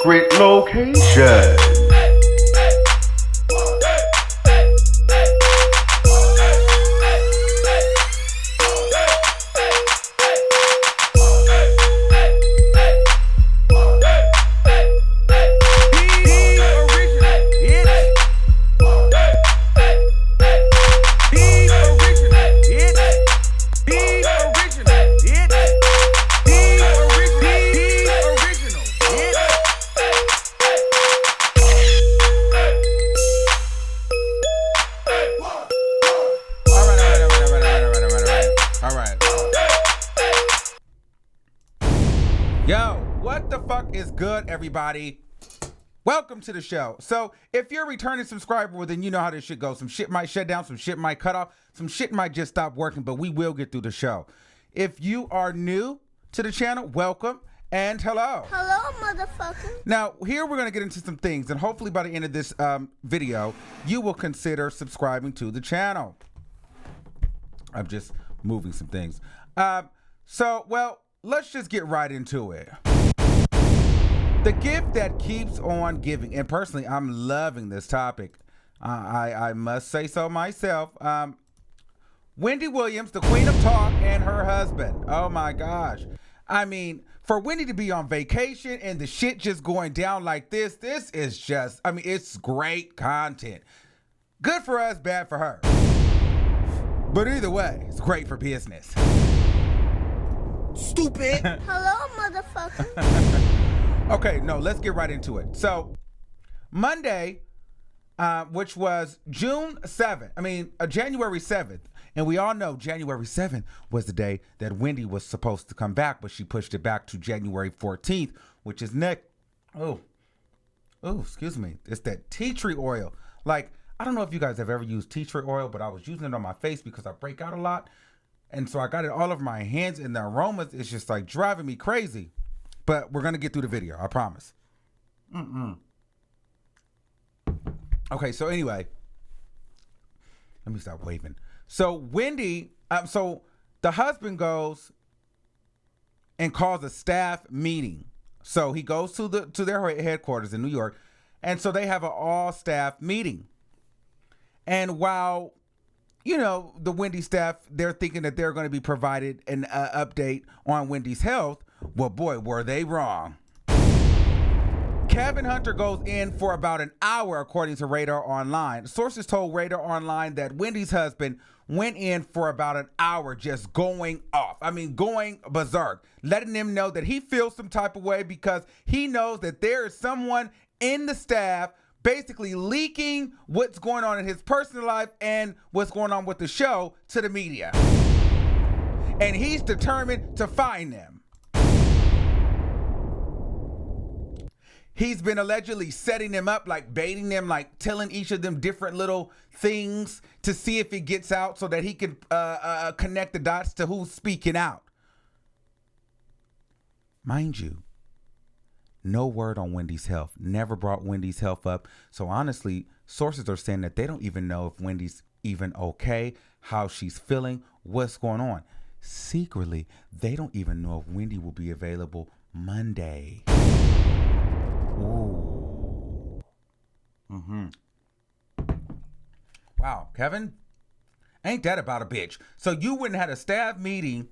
secret location. Everybody, welcome to the show. So if you're a returning subscriber, well, then you know how this shit goes. Some shit might shut down, some shit might cut off, some shit might just stop working, but we will get through the show. If you are new to the channel, welcome and hello. Hello, motherfucker. Now, here we're going to get into some things, and hopefully by the end of this video, you will consider subscribing to the channel. I'm just moving some things. Well, let's just get right into it. The gift that keeps on giving, and personally, I'm loving this topic. I must say so myself. Wendy Williams, the queen of talk, and her husband. Oh my gosh. I mean, for Wendy to be on vacation and the shit just going down like this is just, I mean, it's great content. Good for us, bad for her. But either way, it's great for business. Stupid. Hello, motherfucker. Okay, no, let's get right into it. So, Monday, which was January 7th, and we all know January 7th was the day that Wendy was supposed to come back, but she pushed it back to January 14th, which is next. Oh, excuse me. It's that tea tree oil. Like, I don't know if you guys have ever used tea tree oil, but I was using it on my face because I break out a lot. And so I got it all over my hands, and the aroma is just like driving me crazy. But we're going to get through the video, I promise. Okay, so anyway, let me stop waving. So Wendy, so the husband goes and calls a staff meeting. So he goes to their headquarters in New York, and so they have an all-staff meeting. And while, you know, the Wendy staff, they're thinking that they're going to be provided an update on Wendy's health, well, boy, were they wrong. Kevin Hunter goes in for about an hour, according to Radar Online. Sources told Radar Online that Wendy's husband went in for about an hour just going off. I mean, going berserk, letting them know that he feels some type of way because he knows that there is someone in the staff basically leaking what's going on in his personal life and what's going on with the show to the media. And he's determined to find them. He's been allegedly setting them up, like baiting them, like telling each of them different little things to see if it gets out so that he can connect the dots to who's speaking out. Mind you, no word on Wendy's health. Never brought Wendy's health up. So honestly, sources are saying that they don't even know if Wendy's even okay, how she's feeling, what's going on. Secretly, they don't even know if Wendy will be available Monday. Ooh. Wow, Kevin, ain't that about a bitch? So you went and had a staff meeting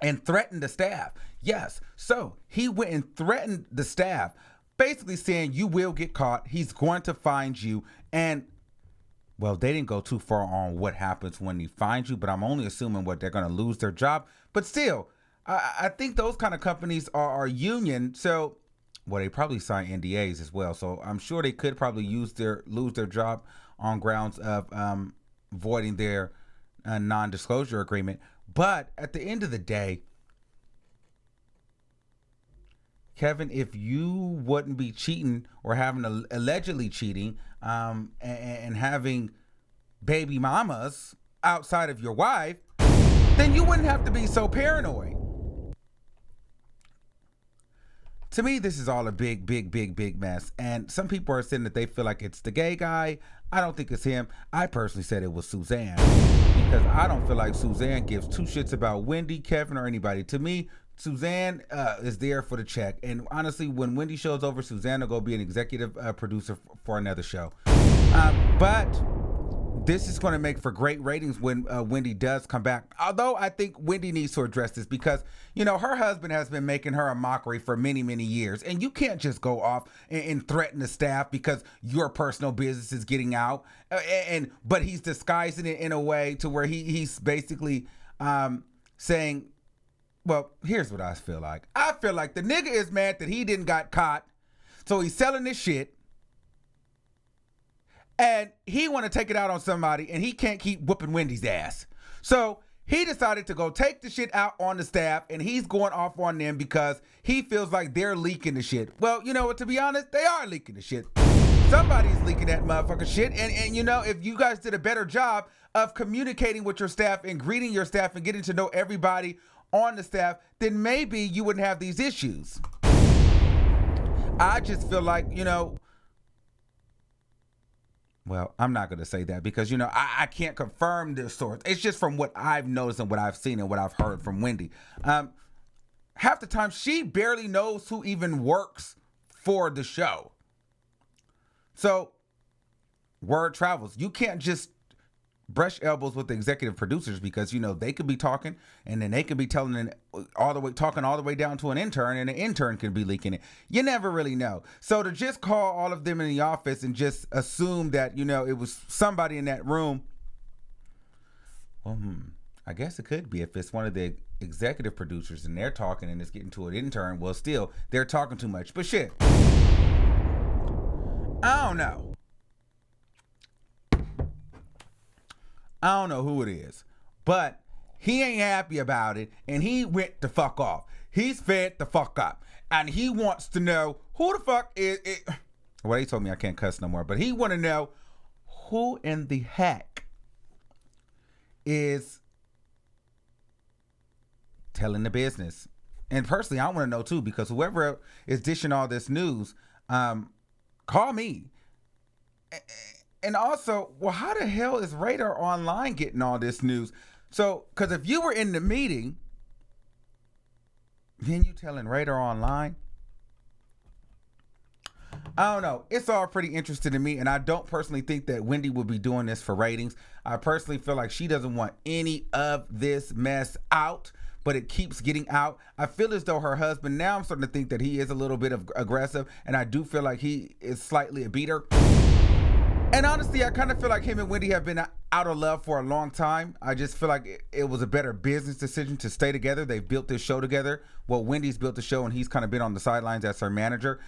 and threatened the staff. Yes, so he went and threatened the staff, basically saying you will get caught. He's going to find you. And, well, they didn't go too far on what happens when he finds you, but I'm only assuming what they're going to lose their job. But still, I think those kind of companies are union, so... Well, they probably sign NDAs as well, so I'm sure they could probably lose their job on grounds of voiding their non-disclosure agreement. But at the end of the day, Kevin, if you wouldn't be cheating or having allegedly cheating and having baby mamas outside of your wife, then you wouldn't have to be so paranoid. To me, this is all a big mess. And some people are saying that they feel like it's the gay guy. I don't think it's him. I personally said it was Suzanne because I don't feel like Suzanne gives two shits about Wendy, Kevin, or anybody. To me, Suzanne is there for the check. And honestly, when Wendy shows over, Suzanne will go be an executive producer for another show. But this is going to make for great ratings when Wendy does come back. Although I think Wendy needs to address this because, her husband has been making her a mockery for many, many years. And you can't just go off and threaten the staff because your personal business is getting out. But he's disguising it in a way to where he's basically saying, well, here's what I feel like. I feel like the nigga is mad that he didn't got caught. So he's selling this shit. And he want to take it out on somebody, and he can't keep whooping Wendy's ass. So he decided to go take the shit out on the staff, and he's going off on them because he feels like they're leaking the shit. Well, you know what? To be honest, they are leaking the shit. Somebody's leaking that motherfucking shit. And if you guys did a better job of communicating with your staff and greeting your staff and getting to know everybody on the staff, then maybe you wouldn't have these issues. I just feel like, well, I'm not going to say that because, I can't confirm this source. It's just from what I've noticed and what I've seen and what I've heard from Wendy. Half the time, she barely knows who even works for the show. So, word travels. You can't just brush elbows with the executive producers because, they could be talking and then they could be talking all the way down to an intern, and the intern could be leaking it. You never really know. So to just call all of them in the office and just assume that, it was somebody in that room. Well, I guess it could be if it's one of the executive producers and they're talking and it's getting to an intern. Well, still, they're talking too much. But shit, I don't know. I don't know who it is, but he ain't happy about it, and he went the fuck off. He's fed the fuck up, and he wants to know who the fuck is it. Well, they told me I can't cuss no more, but he want to know who in the heck is telling the business. And personally, I want to know too, because whoever is dishing all this news, call me. And also, well, how the hell is Radar Online getting all this news? So, because if you were in the meeting, then you telling Radar Online? I don't know. It's all pretty interesting to me, and I don't personally think that Wendy would be doing this for ratings. I personally feel like she doesn't want any of this mess out, but it keeps getting out. I feel as though her husband, now I'm starting to think that he is a little bit of aggressive, and I do feel like he is slightly a beater. And honestly, I kind of feel like him and Wendy have been out of love for a long time. I just feel like it was a better business decision to stay together. They've built this show together. Well, Wendy's built the show, and he's kind of been on the sidelines as her manager.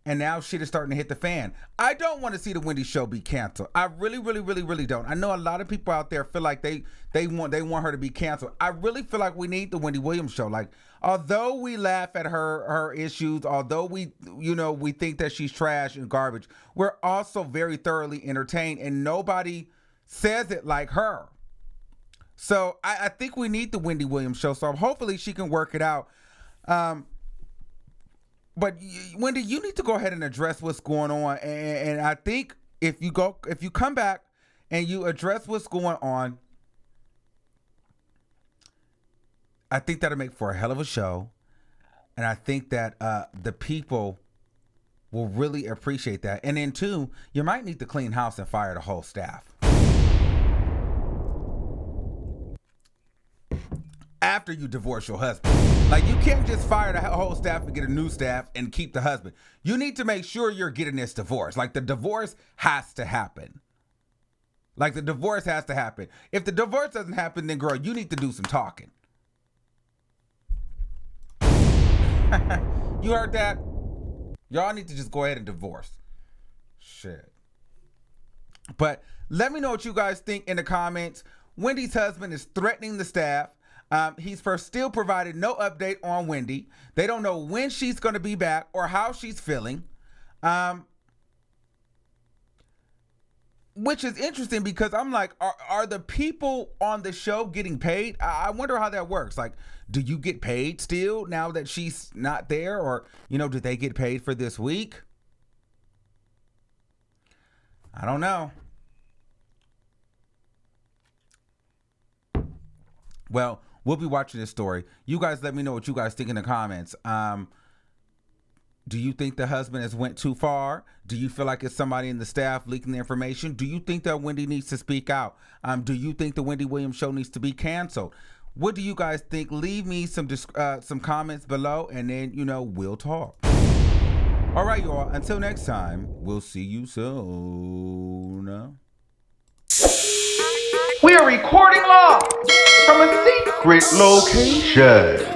And now shit is starting to hit the fan. I don't want to see the Wendy show be canceled. I really, really, really, really don't. I know a lot of people out there feel like they want her to be canceled. I really feel like we need the Wendy Williams show. Like, although we laugh at her issues, although we think that she's trash and garbage, we're also very thoroughly entertained, and nobody says it like her. So I think we need the Wendy Williams show. So hopefully she can work it out. But Wendy, you need to go ahead and address what's going on. And I think if you come back and you address what's going on, I think that'll make for a hell of a show. And I think that the people will really appreciate that. And then two, you might need to clean house and fire the whole staff. After you divorce your husband. Like, you can't just fire the whole staff and get a new staff and keep the husband. You need to make sure you're getting this divorce. Like, the divorce has to happen. If the divorce doesn't happen, then girl, you need to do some talking. You heard that? Y'all need to just go ahead and divorce. Shit. But let me know what you guys think in the comments. Wendy's husband is threatening the staff. He's still provided no update on Wendy. They don't know when she's going to be back or how she's feeling. Which is interesting because I'm like, are the people on the show getting paid? I wonder how that works. Like, do you get paid still now that she's not there? Or, do they get paid for this week? I don't know. Well, We'll be watching this story. You guys let me know what you guys think in the comments. Do you think the husband has went too far? Do you feel like it's somebody in the staff leaking the information? Do you think that Wendy needs to speak out? Do you think the Wendy Williams show needs to be canceled? What do you guys think? Leave me some comments below, and then, we'll talk. All right, y'all. Until next time, we'll see you soon. We are recording live from a secret location.